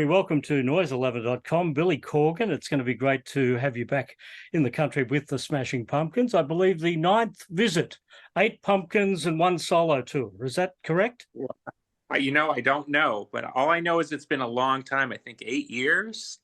we welcome to noise11.com Billy Corgan. It's going to be great to have you back in the country with the Smashing Pumpkins. I believe the 9th visit, 8 pumpkins and 1 solo tour. Is that correct? I don't know, but all I know is it's been a long time. I think 8 years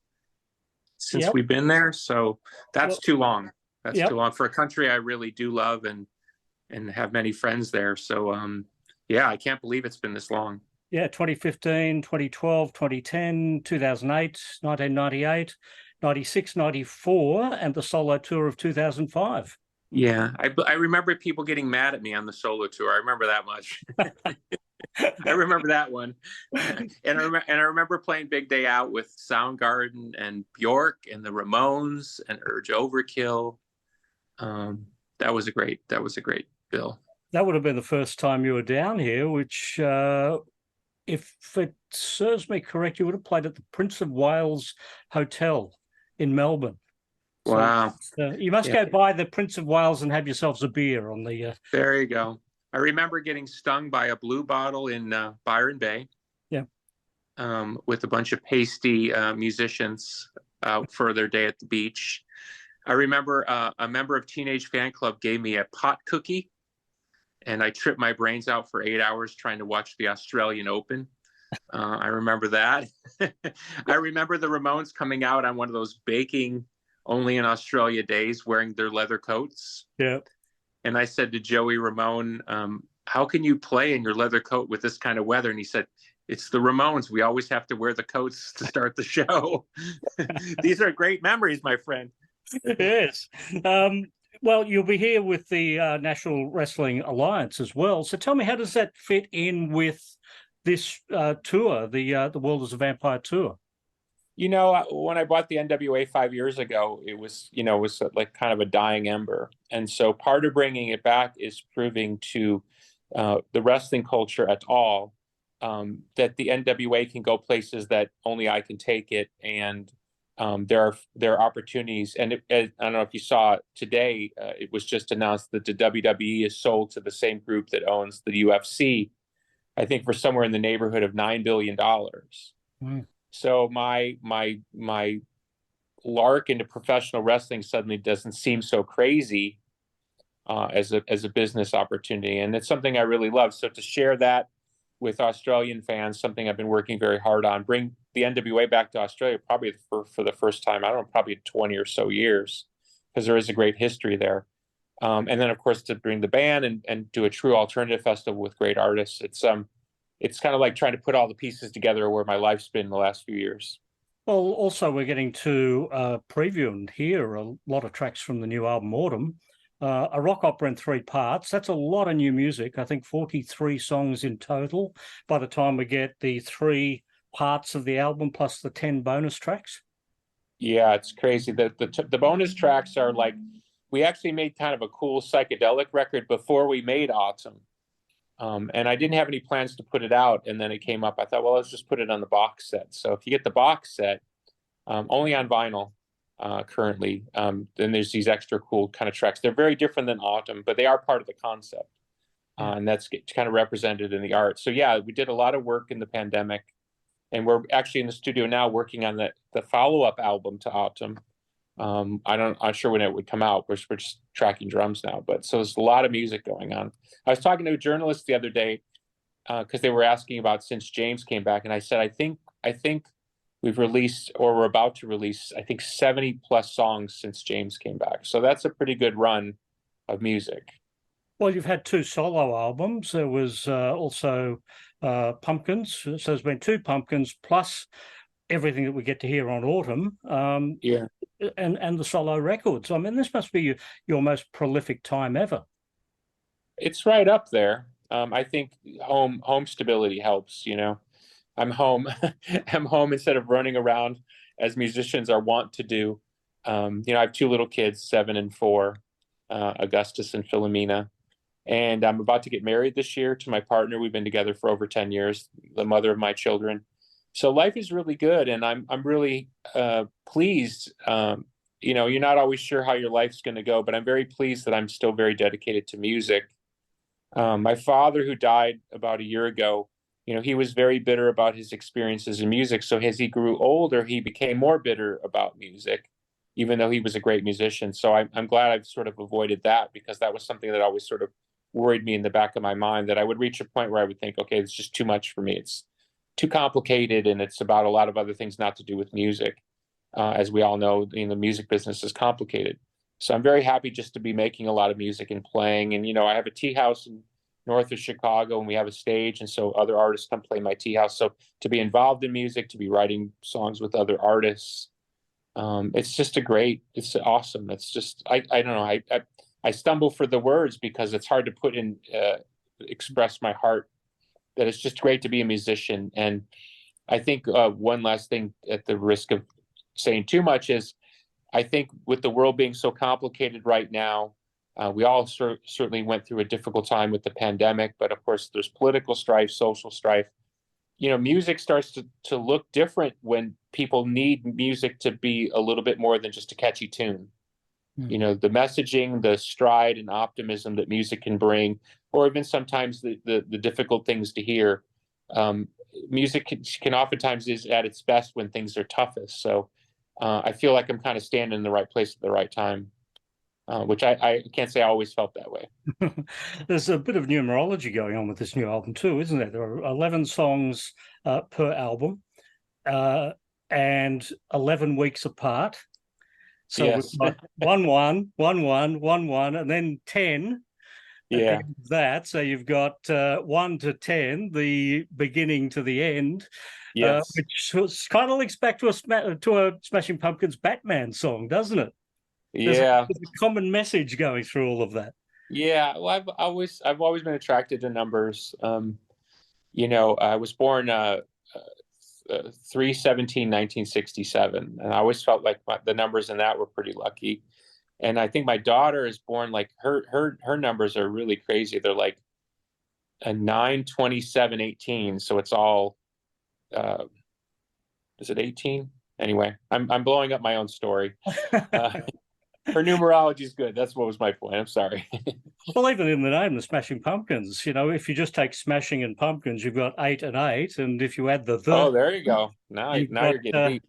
since we've been there. So that's too long. That's too long for a country I really do love and have many friends there. So, yeah, I can't believe it's been this long. Yeah, 2015, 2012, 2010, 2008, 1998, 96, 94, and the solo tour of 2005. Yeah, I remember people getting mad at me on the solo tour. I remember that much. I remember that one. And I remember playing Big Day Out with Soundgarden and Bjork and the Ramones and Urge Overkill. That was a great bill. That would have been the first time you were down here, which if it serves me correct, you would have played at the Prince of Wales Hotel in Melbourne. Wow. So, you must go by the Prince of Wales and have yourselves a beer on the... There you go. I remember getting stung by a blue bottle in Byron Bay. Yeah. With a bunch of pasty musicians out for their day at the beach. I remember a member of Teenage Fan Club gave me a pot cookie, and I tripped my brains out for 8 hours trying to watch the Australian Open. I remember that. I remember the Ramones coming out on one of those baking only in Australia days wearing their leather coats. Yeah. And I said to Joey Ramone, how can you play in your leather coat with this kind of weather? And he said, it's the Ramones. We always have to wear the coats to start the show. These are great memories, my friend. Yes. Well, you'll be here with the National Wrestling Alliance as well. So tell me, how does that fit in with this tour, the World is a Vampire tour? You know, when I bought the NWA 5 years ago, it was like kind of a dying ember. And so part of bringing it back is proving to the wrestling culture at all that the NWA can go places that only I can take it. And there are opportunities. And I don't know if you saw today, it was just announced that the WWE is sold to the same group that owns the UFC, I think for somewhere in the neighborhood of $9 billion. So my lark into professional wrestling suddenly doesn't seem so crazy as a business opportunity. And it's something I really love. So to share that with Australian fans, something I've been working very hard on, bring the NWA back to Australia probably for the first time, I don't know, probably 20 or so years, because there is a great history there. And then, of course, to bring the band and do a true alternative festival with great artists. It's kind of like trying to put all the pieces together where my life's been the last few years. Well, also, we're getting to preview and hear a lot of tracks from the new album, Autumn. A rock opera in 3 parts. That's a lot of new music. I think 43 songs in total by the time we get the 3 parts of the album plus the 10 bonus tracks. Yeah, it's crazy. The bonus tracks are like, we actually made kind of a cool psychedelic record before we made Atum. And I didn't have any plans to put it out. And then it came up. I thought, well, let's just put it on the box set. So if you get the box set, only on vinyl currently, then there's these extra cool kind of tracks. They're very different than Autumn, but they are part of the concept. And that's kind of represented in the art. So yeah, we did a lot of work in the pandemic. And we're actually in the studio now working on the follow-up album to Atum. I'm not sure when it would come out. We're just tracking drums now, but so there's a lot of music going on. I was talking to a journalist the other day because they were asking about since James came back, and I said I think we've released, or we're about to release, I think 70 plus songs since James came back. So that's a pretty good run of music. Well, you've had 2 solo albums. There was also Pumpkins. So there's been 2 Pumpkins plus everything that we get to hear on Autumn. And the solo records. I mean, this must be your most prolific time ever. It's right up there. I think home stability helps, I'm home. I'm home instead of running around as musicians are wont to do. I have 2 little kids, 7 and 4, Augustus and Philomena. And I'm about to get married this year to my partner. We've been together for over 10 years, the mother of my children. So life is really good, and I'm really pleased. You're not always sure how your life's going to go, but I'm very pleased that I'm still very dedicated to music. My father, who died about a year ago, You know, he was very bitter about his experiences in music. So as he grew older, he became more bitter about music, even though he was a great musician. So I'm glad I've sort of avoided that, because that was something that always sort of worried me in the back of my mind, that I would reach a point where I would think, okay, it's just too much for me. It's too complicated, and it's about a lot of other things not to do with music. As we all know, the music business is complicated. So I'm very happy just to be making a lot of music and playing. And, you know, I have a tea house in north of Chicago, and we have a stage. And so other artists come play my tea house. So to be involved in music, to be writing songs with other artists, it's just it's awesome. It's just, I don't know. I stumble for the words because it's hard to put in, express my heart, that it's just great to be a musician. And I think one last thing, at the risk of saying too much, is I think with the world being so complicated right now, we all certainly went through a difficult time with the pandemic, but of course there's political strife, social strife. You know, music starts to look different when people need music to be a little bit more than just a catchy tune. You know, the messaging, the stride and optimism that music can bring, or even sometimes the difficult things to hear. Music can oftentimes is at its best when things are toughest. So I feel like I'm kind of standing in the right place at the right time, which I can't say I always felt that way. There's a bit of numerology going on with this new album too, isn't there? There are 11 songs per album, and 11 weeks apart. So Yes. we've got 1-1, 1-1, 1-1, and then 10 at the Yeah. end of that. So you've got 1 to 10, the beginning to the end, Yes. which kind of links back to a Smashing Pumpkins Batman song, doesn't it? Yeah. There's a common message going through all of that. Yeah. Well, I've always been attracted to numbers. You know, I was born 3/17/1967, and I always felt like the numbers in that were pretty lucky. And I think my daughter is born, like her numbers are really crazy. They're like a 9/27/18. So it's all is it 18? Anyway, I'm blowing up my own story. Her numerology is good. That's what was my point. I'm sorry. Well, even in the name, the Smashing Pumpkins, you know, if you just take Smashing and Pumpkins, you've got 8 and 8, and if you add Oh, there you go. Now you've you're got getting deep.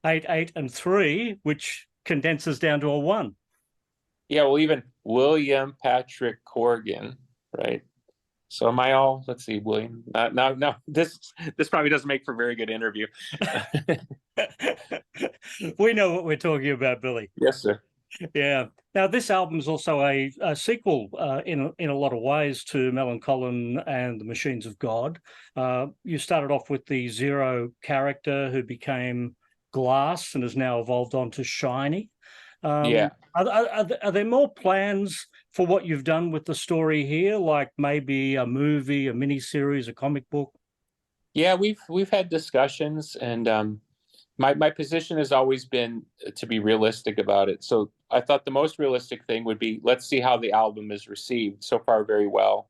8, 8, and 3, which condenses down to a 1. Yeah, well, even William Patrick Corgan, right? So am I all? Let's see, William. No. This probably doesn't make for a very good interview. We know what we're talking about, Billy. Yes, sir. Yeah. Now, this album is also a sequel in a lot of ways to Melancholy and the Machines of God. You started off with the Zero character who became Glass and has now evolved on to Shiny. Yeah. Are there more plans for what you've done with the story here, like maybe a movie, a miniseries, a comic book? Yeah, we've had discussions, and my position has always been to be realistic about it. So I thought the most realistic thing would be, let's see how the album is received. So far, very well.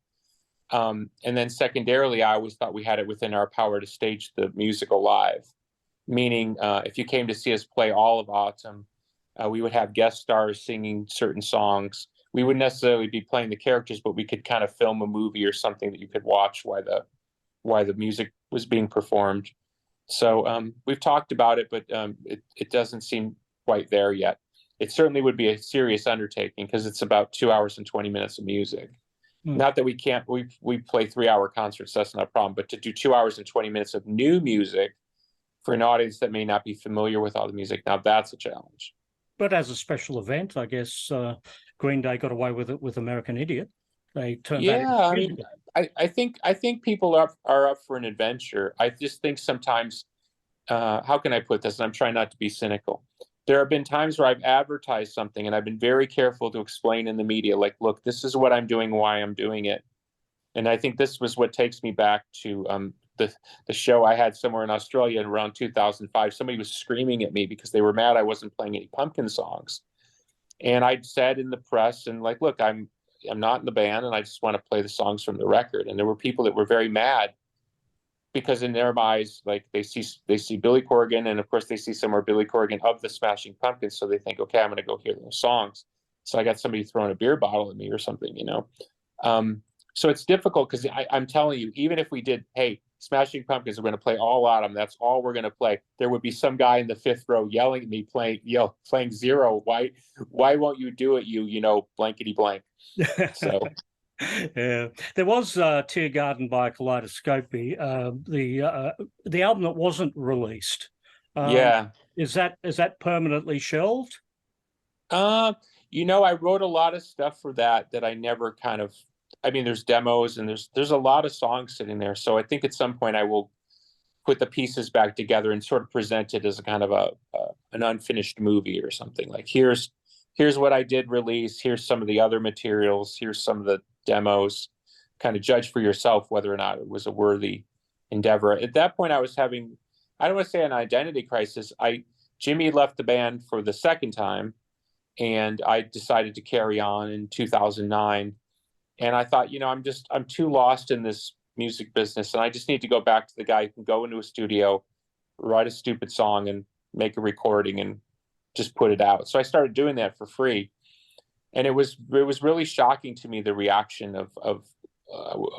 And then secondarily, I always thought we had it within our power to stage the musical live, meaning if you came to see us play all of Atum, we would have guest stars singing certain songs. We wouldn't necessarily be playing the characters, but we could kind of film a movie or something that you could watch while the music was being performed. So we've talked about it, but it doesn't seem quite there yet. It certainly would be a serious undertaking because it's about 2 hours and 20 minutes of music. Not that we can't, we play 3-hour concerts, that's not a problem, but to do 2 hours and 20 minutes of new music for an audience that may not be familiar with all the music, now that's a challenge. But as a special event, I guess Green Day got away with it with American Idiot. They turned that into I mean, I think people are up for an adventure. I just think sometimes, how can I put this? And I'm trying not to be cynical. There have been times where I've advertised something and I've been very careful to explain in the media, like, look, this is what I'm doing, why I'm doing it. And I think this was what takes me back to the show I had somewhere in Australia in around 2005. Somebody was screaming at me because they were mad I wasn't playing any Pumpkin songs. And I said in the press, and like, look, I'm not in the band and I just want to play the songs from the record. And there were people that were very mad because in their eyes, like they see Billy Corgan, and of course they see somewhere Billy Corgan of the Smashing Pumpkins. So they think, okay, I'm going to go hear those songs. So I got somebody throwing a beer bottle at me or something, you know? So it's difficult because I'm telling you, even if we did, hey, Smashing Pumpkins are going to play all Atum. That's all we're going to play. There would be some guy in the fifth row yelling at me, playing Zero. Why won't you do it? Blankety blank. So yeah, there was Tear Garden by Kaleidoscopy, the album that wasn't released. Yeah. Is that permanently shelved? I wrote a lot of stuff for that I never kind of. I mean, there's demos and there's a lot of songs sitting there. So I think at some point I will put the pieces back together and sort of present it as a kind of an unfinished movie or something. Like here's what I did release. Here's some of the other materials. Here's some of the demos. Kind of judge for yourself whether or not it was a worthy endeavor. At that point, I was having, I don't want to say an identity crisis. Jimmy left the band for the second time, and I decided to carry on in 2009. And I thought, I'm too lost in this music business, and I just need to go back to the guy who can go into a studio, write a stupid song, and make a recording and just put it out. So I started doing that for free, and it was really shocking to me, the reaction of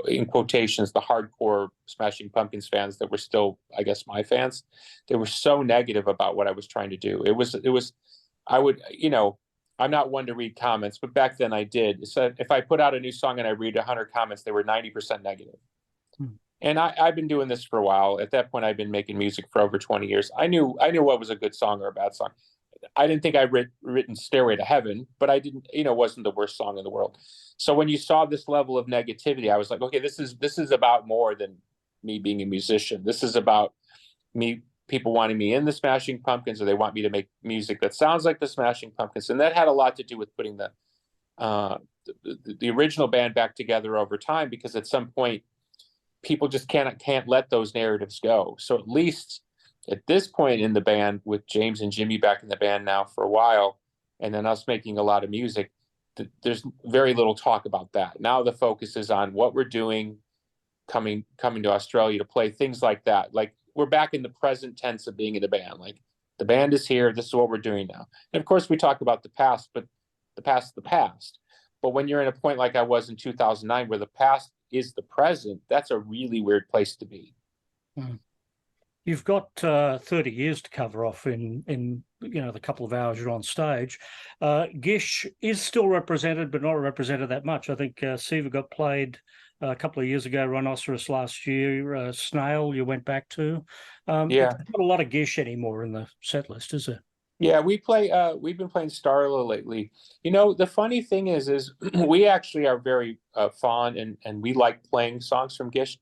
in quotations, the hardcore Smashing Pumpkins fans that were still, I guess, my fans. They were so negative about what I was trying to do. I'm not one to read comments, but back then I did. So if I put out a new song and I read 100 comments, they were 90% negative. And I've been doing this for a while. At that point, I've been making music for over 20 years. I knew what was a good song or a bad song. I didn't think I'd written Stairway to Heaven, but I didn't, it wasn't the worst song in the world. So when you saw this level of negativity, I was like, okay, this is about more than me being a musician. This is about people wanting me in the Smashing Pumpkins, or they want me to make music that sounds like the Smashing Pumpkins. And that had a lot to do with putting the original band back together over time, because at some point people just can't let those narratives go. So at least at this point in the band, with James and Jimmy back in the band now for a while, and then us making a lot of music, there's very little talk about that. Now the focus is on what we're doing, coming to Australia to play, things like that. Like, we're back in the present tense of being in a band. Like, the band is here. This is what we're doing now. And of course, we talk about the past, but the past is the past. But when you're in a point like I was in 2009, where the past is the present, that's a really weird place to be. You've got 30 years to cover off in the couple of hours you're on stage. Gish is still represented, but not represented that much. I think Siva got played a couple of years ago, Rhinoceros last year, Snail you went back to. Yeah. Not a lot of Gish anymore in the set list, is there? Yeah, we've been playing Starla lately. The funny thing is we actually are very fond and we like playing songs from Gish.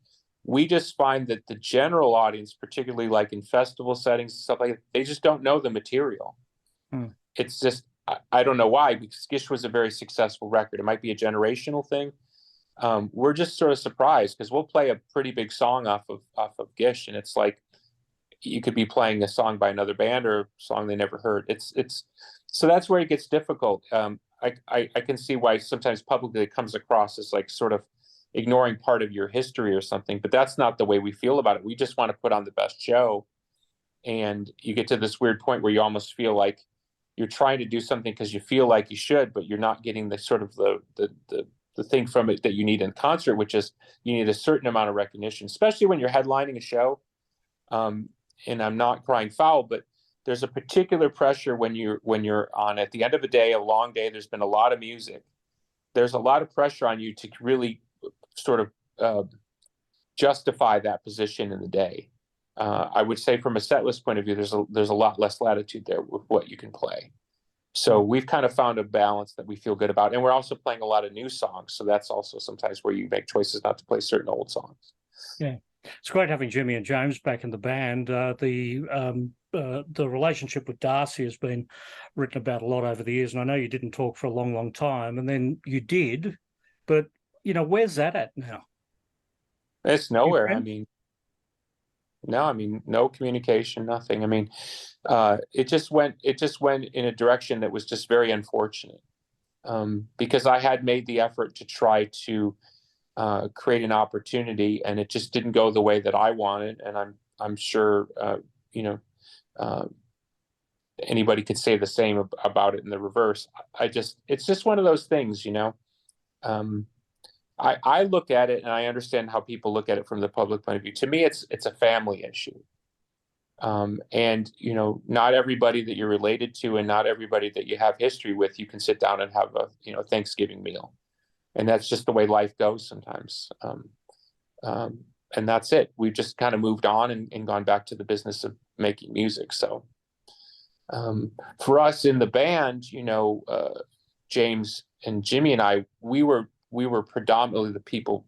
We just find that the general audience, particularly like in festival settings and stuff like that, they just don't know the material. It's just, I don't know why, because Gish was a very successful record. It might be a generational thing. We're just sort of surprised, because we'll play a pretty big song off of Gish, and it's like you could be playing a song by another band or a song they never heard. It's so that's where it gets difficult. I can see why sometimes publicly it comes across as like sort of ignoring part of your history or something, but that's not the way we feel about it. We just want to put on the best show, and you get to this weird point where you almost feel like you're trying to do something because you feel like you should, but you're not getting the sort of the thing from it that you need in concert, which is you need a certain amount of recognition, especially when you're headlining a show. And I'm not crying foul, but there's a particular pressure when you're on, at the end of a day, a long day, there's been a lot of music. There's a lot of pressure on you to really sort of justify that position in the day. I would say from a set list point of view, there's a lot less latitude there with what you can play. So we've kind of found a balance that we feel good about. And we're also playing a lot of new songs. So that's also sometimes where you make choices not to play certain old songs. Yeah. It's great having Jimmy and James back in the band. The relationship with Darcy has been written about a lot over the years, and I know you didn't talk for a long, long time, and then you did, but where's that at now? It's nowhere. No communication, nothing. I mean, it just went in a direction that was just very unfortunate, because I had made the effort to try to create an opportunity, and it just didn't go the way that I wanted. And I'm sure anybody could say the same about it in the reverse. It's just one of those things, I look at it and I understand how people look at it from the public point of view. To me, it's a family issue. And you know, not everybody that you're related to and not everybody that you have history with, you can sit down and have a, you know, Thanksgiving meal. And that's just the way life goes sometimes. And that's it. We've just kind of moved on and gone back to the business of making music. So for us in the band, you know, James and Jimmy and I, we were predominantly the people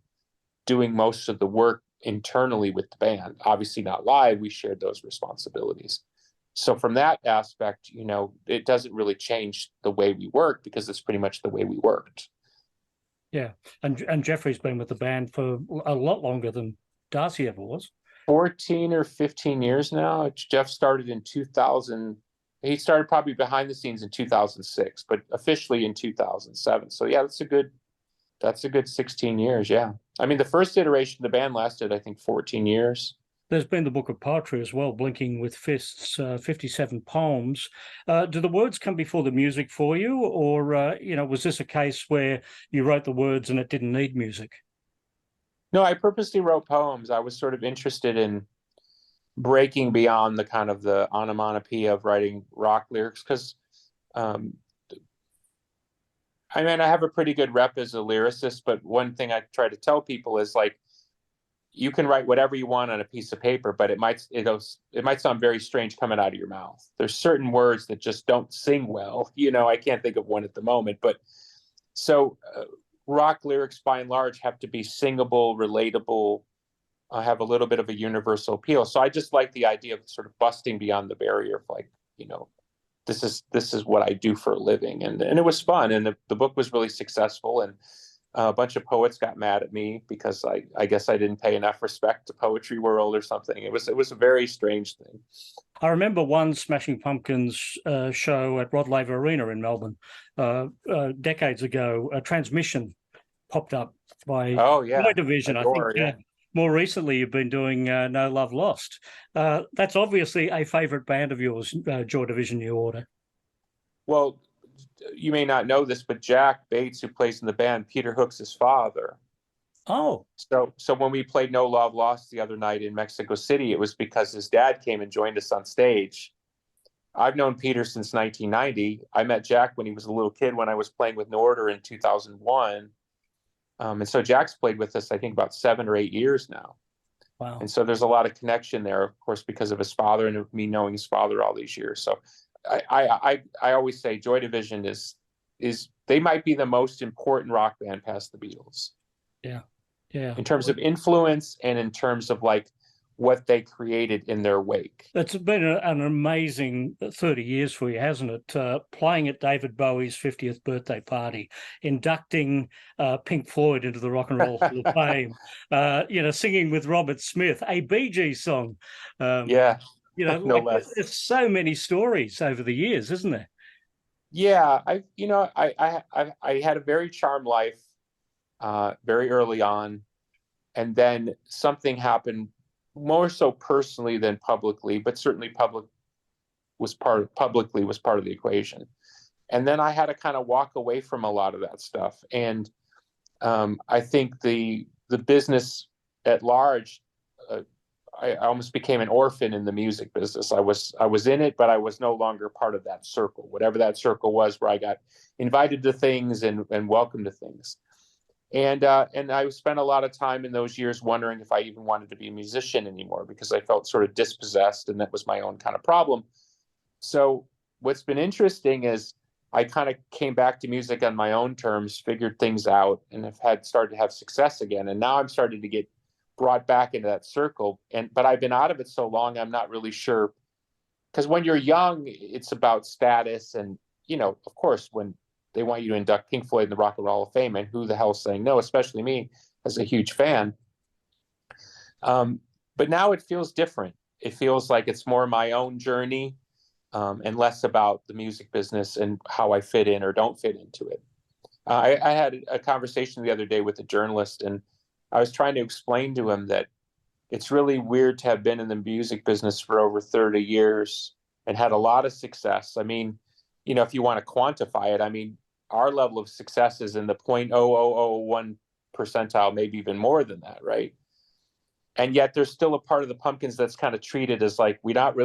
doing most of the work internally with the band. Obviously not live, we shared those responsibilities. So from that aspect, you know, it doesn't really change the way we work because it's pretty much the way we worked. Yeah, and Jeffrey's been with the band for a lot longer than Darcy ever was. 14 or 15 years now. Jeff started in 2000. He started probably behind the scenes in 2006, but officially in 2007. So yeah, that's a good 16 years. Yeah. I mean, the first iteration of the band lasted, I think, 14 years. There's been the book of poetry as well, Blinking with Fists, 57 poems. Do the words come before the music for you? Or, you know, was this a case where you wrote the words and it didn't need music? No, I purposely wrote poems. I was sort of interested in breaking beyond the kind of the onomatopoeia of writing rock lyrics because I mean, I have a pretty good rep as a lyricist, but one thing I try to tell people is like, you can write whatever you want on a piece of paper, but it might sound very strange coming out of your mouth. There's certain words that just don't sing well. You know, I can't think of one at the moment, but so rock lyrics by and large have to be singable, relatable, have a little bit of a universal appeal. So I just like the idea of sort of busting beyond the barrier of like, you know, this is what I do for a living. And it was fun. And the book was really successful. And a bunch of poets got mad at me because I guess I didn't pay enough respect to poetry world or something. It was a very strange thing. I remember one Smashing Pumpkins show at Rod Laver Arena in Melbourne decades ago. A transmission popped up by Joy Division. Adore, I think more recently you've been doing No Love Lost. That's obviously a favourite band of yours, Joy Division New Order. Well, you may not know this, but Jack Bates, who plays in the band, Peter Hook's his father. Oh. So when we played No Love Lost the other night in Mexico City, it was because his dad came and joined us on stage. I've known Peter since 1990. I met Jack when he was a little kid when I was playing with New Order in 2001. And so Jack's played with us, I think, about 7 or 8 years now. Wow. And so there's a lot of connection there, of course, because of his father and of me knowing his father all these years. So I always say Joy Division is they might be the most important rock band past the Beatles. Yeah. Yeah. In terms of influence and in terms of like what they created in their wake. It's been an amazing 30 years for you, hasn't it? Playing at David Bowie's 50th birthday party, inducting Pink Floyd into the Rock and Roll Hall of Fame, you know, singing with Robert Smith, a Bee Gees song. Yeah. You know, no like, less. There's so many stories over the years, isn't there? Yeah, I had a very charmed life very early on, and then something happened more so personally than publicly, but certainly publicly was part of the equation. And then I had to kind of walk away from a lot of that stuff. And I think the business at large, I almost became an orphan in the music business. I was in it, but I was no longer part of that circle, whatever that circle was, where I got invited to things and welcomed to things. And I spent a lot of time in those years wondering if I even wanted to be a musician anymore, because I felt sort of dispossessed, and that was my own kind of problem. So what's been interesting is I kind of came back to music on my own terms, figured things out, and have started to have success again. And now I'm starting to get brought back into that circle. But I've been out of it so long, I'm not really sure. Because when you're young, it's about status. And, you know, of course, when they want you to induct Pink Floyd in the Rock and Roll Hall of Fame, and who the hell is saying no, especially me as a huge fan. But now it feels different. It feels like it's more my own journey and less about the music business and how I fit in or don't fit into it. I had a conversation the other day with a journalist, and I was trying to explain to him that it's really weird to have been in the music business for over 30 years and had a lot of success. I mean, if you want to quantify it, I mean, our level of success is in the 0.0001 percentile, maybe even more than that, right? And yet there's still a part of the pumpkins that's kind of treated as like, we don't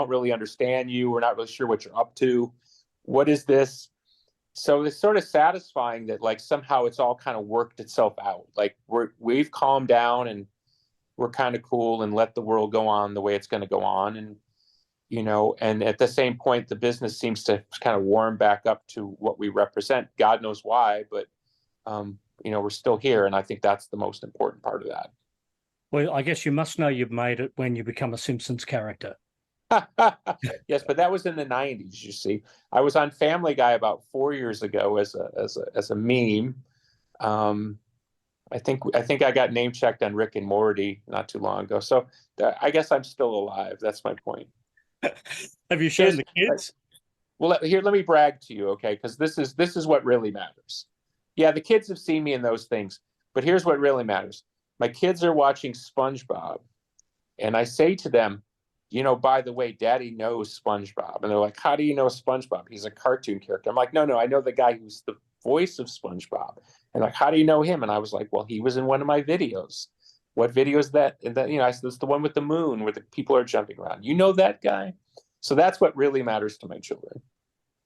really understand you. We're not really sure what you're up to. What is this? So it's sort of satisfying that like somehow it's all kind of worked itself out. Like we've calmed down and we're kind of cool and let the world go on the way it's going to go on. And, you know, and at the same point, the business seems to kind of warm back up to what we represent. God knows why, but, you know, we're still here. And I think that's the most important part of that. Well, I guess you must know you've made it when you become a Simpsons character. Yes, but that was in the 90s, you see. I was on Family Guy about 4 years ago as a meme. I think I got name checked on Rick and Morty not too long ago. So I guess I'm still alive. That's my point. Have you shown the kids? Well, here, let me brag to you, okay? Because this is what really matters. Yeah, the kids have seen me in those things, but here's what really matters. My kids are watching SpongeBob, and I say to them, you know, by the way, Daddy knows SpongeBob. And they're like, how do you know SpongeBob? He's a cartoon character. I'm like, no, I know the guy who's the voice of SpongeBob. And like, how do you know him? And I was like, well, he was in one of my videos. What video is that? And then, you know, I said, it's the one with the moon where the people are jumping around. You know that guy? So that's what really matters to my children.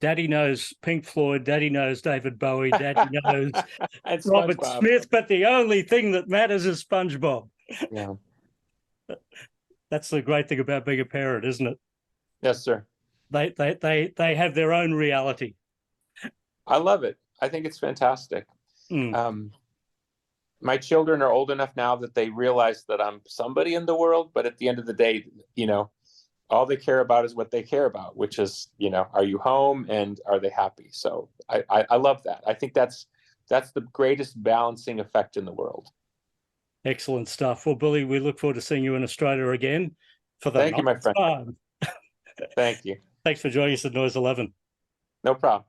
Daddy knows Pink Floyd. Daddy knows David Bowie. Daddy knows Robert SpongeBob. Smith. But the only thing that matters is SpongeBob. Yeah. That's the great thing about being a parent, isn't it? Yes, sir. They have their own reality. I love it. I think it's fantastic. My children are old enough now that they realize that I'm somebody in the world, but at the end of the day, you know, all they care about is what they care about, which is, you know, are you home and are they happy? So I love that. I think that's the greatest balancing effect in the world. Excellent stuff. Well, Billy, we look forward to seeing you in Australia again for the Thank you, my friend. time. Thank you. Thanks for joining us at Noise 11. No problem.